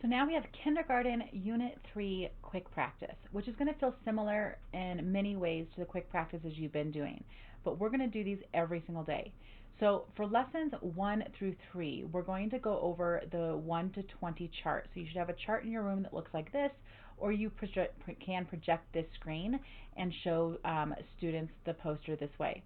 So now we have Kindergarten Unit 3 Quick Practice, which is going to feel similar in many ways to the quick practices you've been doing, but we're going to do these every single day. So for lessons 1 through 3, we're going to go over the 1 to 20 chart. So you should have a chart in your room that looks like this, or you can project this screen and show students the poster this way.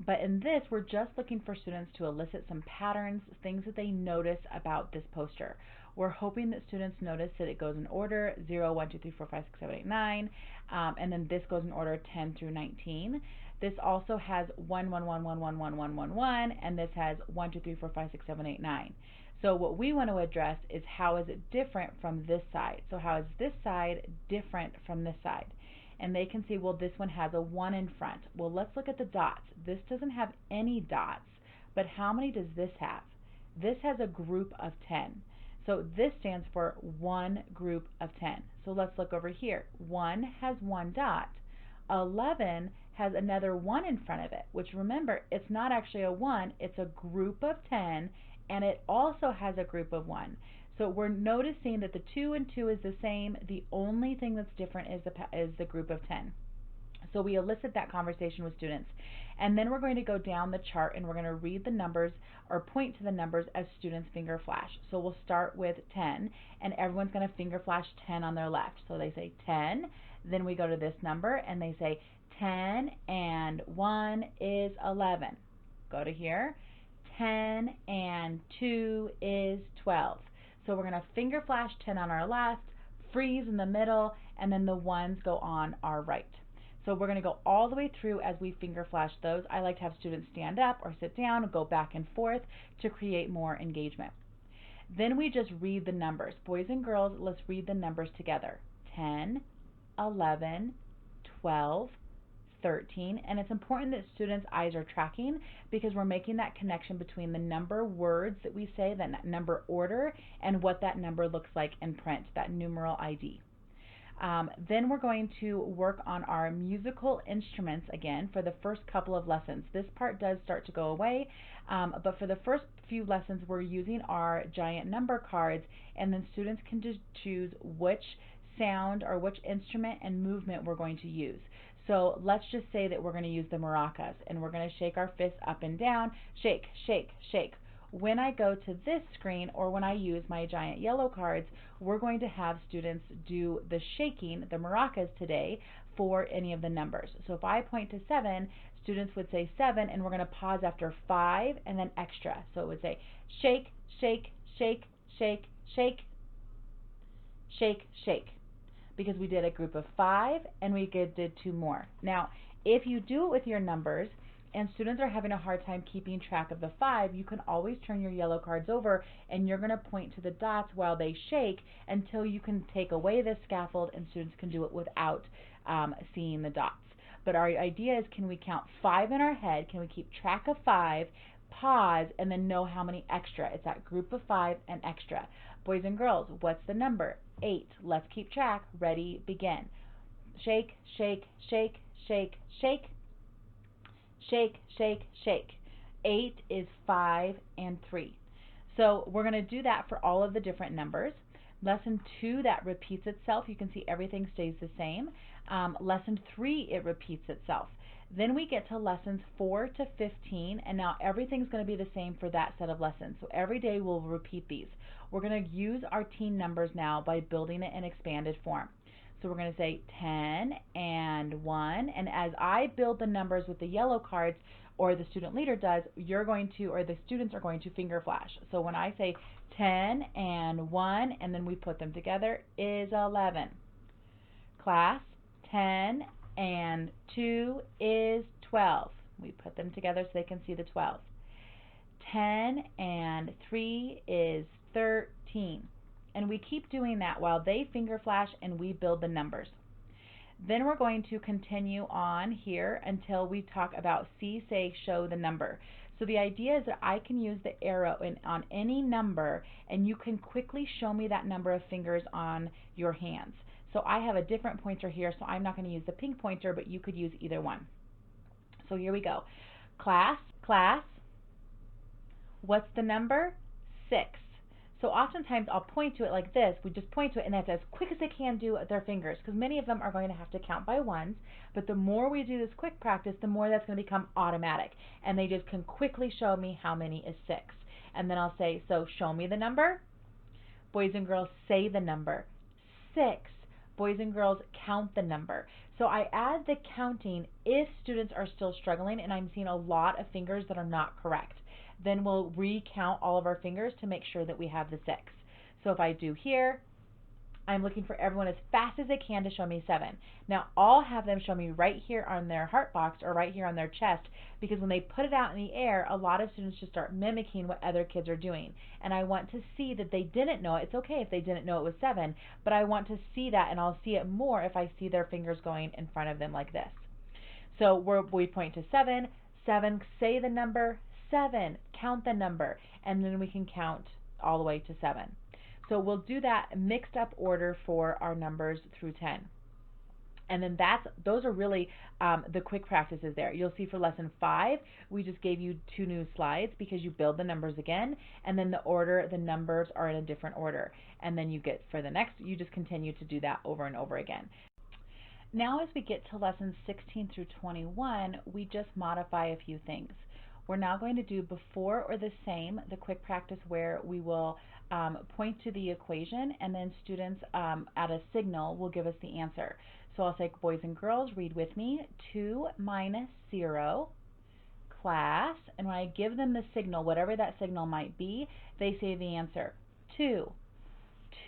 But in this, we're just looking for students to elicit some patterns, things that they notice about this poster. We're hoping that students notice that it goes in order 0, 1, 2, 3, 4, 5, 6, 7, 8, 9, and then this goes in order 10 through 19. This also has 1, 1, 1, 1, 1, 1, 1, 1, 1, and this has 1, 2, 3, 4, 5, 6, 7, 8, 9. So what we want to address is how is it different from this side? So how is this side different from this side? And they can see, well, this one has a 1 in front. Well, let's look at the dots. This doesn't have any dots, but how many does this have? This has a group of 10. So this stands for one group of 10. So let's look over here. 1 has 1 dot. 11 has another 1 in front of it, which remember, it's not actually a 1, it's a group of 10, and it also has a group of 1. So we're noticing that the 2 and 2 is the same. The only thing that's different is the group of 10. So we elicit that conversation with students. And then we're going to go down the chart and we're going to read the numbers or point to the numbers as students finger flash. So we'll start with 10 and everyone's going to finger flash 10 on their left. So they say 10, then we go to this number and they say 10 and 1 is 11. Go to here. 10 and 2 is 12. So we're going to finger flash 10 on our left, freeze in the middle, and then the ones go on our right. So we're going to go all the way through as we finger flash those. I like to have students stand up or sit down and go back and forth to create more engagement. Then we just read the numbers. Boys and girls, let's read the numbers together. 10, 11, 12, 13, and it's important that students' eyes are tracking because we're making that connection between the number words that we say, that number order, and what that number looks like in print, that numeral ID. Then we're going to work on our musical instruments again for the first couple of lessons. This part does start to go away, but for the first few lessons we're using our giant number cards, and then students can just choose which sound or which instrument and movement we're going to use. So let's just say that we're going to use the maracas, and we're going to shake our fists up and down, shake, shake, shake. When I go to this screen, or when I use my giant yellow cards, we're going to have students do the shaking, the maracas today, for any of the numbers. So if I point to 7, students would say 7, and we're going to pause after 5 and then extra. So it would say shake, shake, shake, shake, shake, shake, shake, because we did a group of 5 and we did 2 more. Now, if you do it with your numbers and students are having a hard time keeping track of the 5, you can always turn your yellow cards over and you're going to point to the dots while they shake until you can take away the scaffold and students can do it without seeing the dots. But our idea is, can we count 5 in our head? Can we keep track of 5, pause, and then know how many extra? It's that group of 5 and extra. Boys and girls, what's the number? 8. Let's keep track. Ready, begin. Shake, shake, shake, shake, shake, shake, shake, shake. 8 is 5 and 3. So we're going to do that for all of the different numbers. Lesson 2, that repeats itself. You can see everything stays the same. Lesson 3, it repeats itself. Then we get to lessons 4 to 15, and now everything's going to be the same for that set of lessons. So every day we'll repeat these. We're going to use our teen numbers now by building it in expanded form. So we're going to say 10 and 1, and as I build the numbers with the yellow cards, or the student leader does, you're going to, or the students are going to finger flash. So when I say 10 and 1, and then we put them together, is 11. Class, 10 and 2 is 12. We put them together so they can see the 12. 10 and 3 is 13. And we keep doing that while they finger flash and we build the numbers. Then we're going to continue on here until we talk about see, say, show the number. So the idea is that I can use the arrow on any number and you can quickly show me that number of fingers on your hands. So I have a different pointer here, so I'm not going to use the pink pointer, but you could use either one. So here we go. Class, class, what's the number? 6. So oftentimes I'll point to it like this. We just point to it and that's as quick as they can do with their fingers, because many of them are going to have to count by ones. But the more we do this quick practice, the more that's going to become automatic. And they just can quickly show me how many is 6. And then I'll say, so show me the number. Boys and girls say the number. 6. Boys and girls count the number. So I add the counting if students are still struggling and I'm seeing a lot of fingers that are not correct. Then we'll recount all of our fingers to make sure that we have the 6. So if I do here, I'm looking for everyone as fast as they can to show me 7. Now I'll have them show me right here on their heart box or right here on their chest, because when they put it out in the air, a lot of students just start mimicking what other kids are doing. And I want to see that they didn't know it. It's okay if they didn't know it was 7, but I want to see that, and I'll see it more if I see their fingers going in front of them like this. So we point to 7, 7, say the number, 7, count the number, and then we can count all the way to 7. So we'll do that mixed up order for our numbers through 10. And then those are really the quick practices there. You'll see for lesson 5, we just gave you 2 new slides because you build the numbers again, and then the numbers are in a different order. And then you get, for the next, you just continue to do that over and over again. Now as we get to lessons 16 through 21, we just modify a few things. We're now going to do before or the same, the quick practice where we will point to the equation, and then students at a signal will give us the answer. So I'll say, boys and girls, read with me, 2 minus 0, class, and when I give them the signal, whatever that signal might be, they say the answer, 2.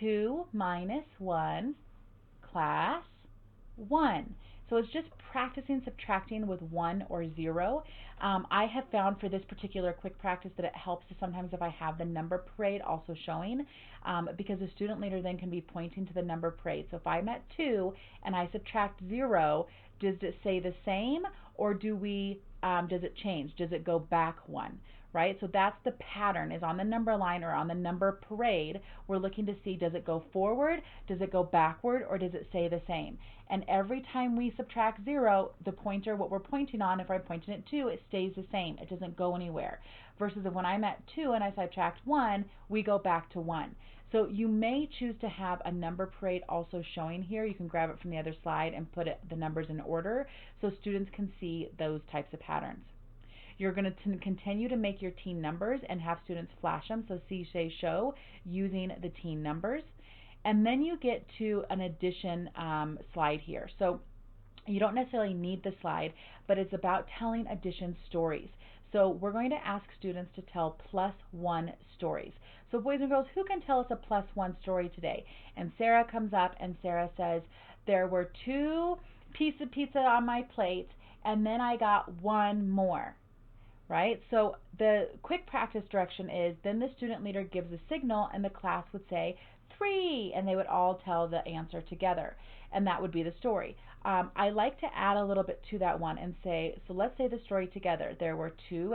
2 minus 1, class, 1. So it's just practicing subtracting with 1 or 0. I have found for this particular quick practice that it helps sometimes if I have the number parade also showing, because the student leader then can be pointing to the number parade. So if I'm at 2 and I subtract 0, does it say the same, or does it change? Does it go back 1? Right? So that's the pattern, is on the number line or on the number parade, we're looking to see, does it go forward, does it go backward, or does it stay the same? And every time we subtract 0, the pointer, what we're pointing on, if I'm pointing at 2, it stays the same. It doesn't go anywhere. Versus when I'm at 2 and I subtract 1, we go back to 1. So you may choose to have a number parade also showing here. You can grab it from the other slide and put the numbers in order so students can see those types of patterns. You're going to continue to make your teen numbers and have students flash them, so see, say, show, using the teen numbers. And then you get to an addition slide here. So you don't necessarily need the slide, but it's about telling addition stories. So we're going to ask students to tell +1 stories. So boys and girls, who can tell us a +1 story today? And Sarah comes up and Sarah says, there were 2 pieces of pizza on my plate, and then I got 1 more. Right? So the quick practice direction is, then the student leader gives a signal and the class would say 3, and they would all tell the answer together, and that would be the story. I like to add a little bit to that one and say, so let's say the story together. There were 2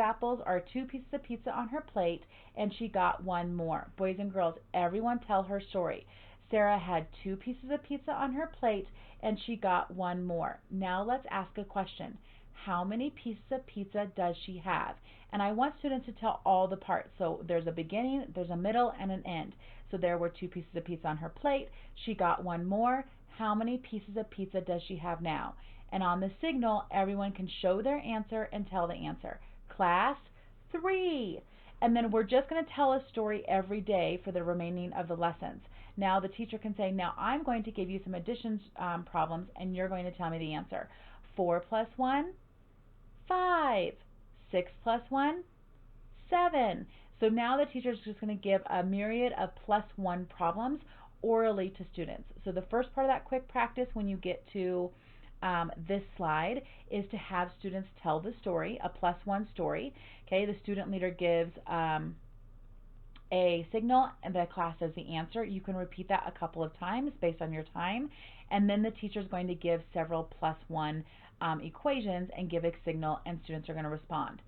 pieces of pizza on her plate, and she got 1 more. Boys and girls, everyone tell her story. Sarah had 2 pieces of pizza on her plate, and she got 1 more. Now let's ask a question. How many pieces of pizza does she have? And I want students to tell all the parts. So there's a beginning, there's a middle, and an end. So there were 2 pieces of pizza on her plate. She got 1 more. How many pieces of pizza does she have now? And on the signal, everyone can show their answer and tell the answer. Class, 3. And then we're just going to tell a story every day for the remaining of the lessons. Now the teacher can say, now I'm going to give you some addition problems, and you're going to tell me the answer. 4 plus 1? 5. 6 plus 1? 7. So now the teacher is just going to give a myriad of +1 problems orally to students. So the first part of that quick practice, when you get to this slide, is to have students tell the story, a +1 story. Okay, the student leader gives a signal and the class says the answer. You can repeat that a couple of times based on your time, and then the teacher is going to give several +1 equations and give a signal, and students are going to respond.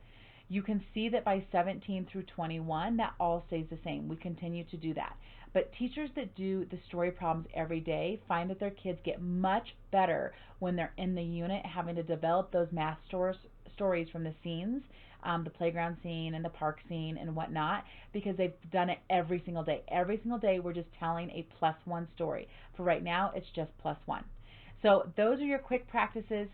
You can see that by 17 through 21, that all stays the same. We continue to do that. But teachers that do the story problems every day find that their kids get much better when they're in the unit having to develop those math stories from the scenes the playground scene and the park scene and whatnot, because they've done it every single day. Every single day we're just telling a +1 story. For right now, it's just +1. So those are your quick practices.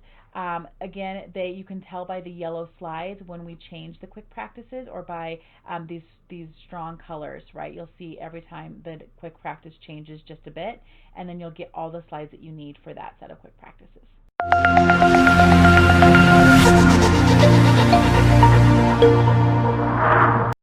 Again, you can tell by the yellow slides when we change the quick practices, or by these strong colors, right? You'll see every time the quick practice changes just a bit, and then you'll get all the slides that you need for that set of quick practices.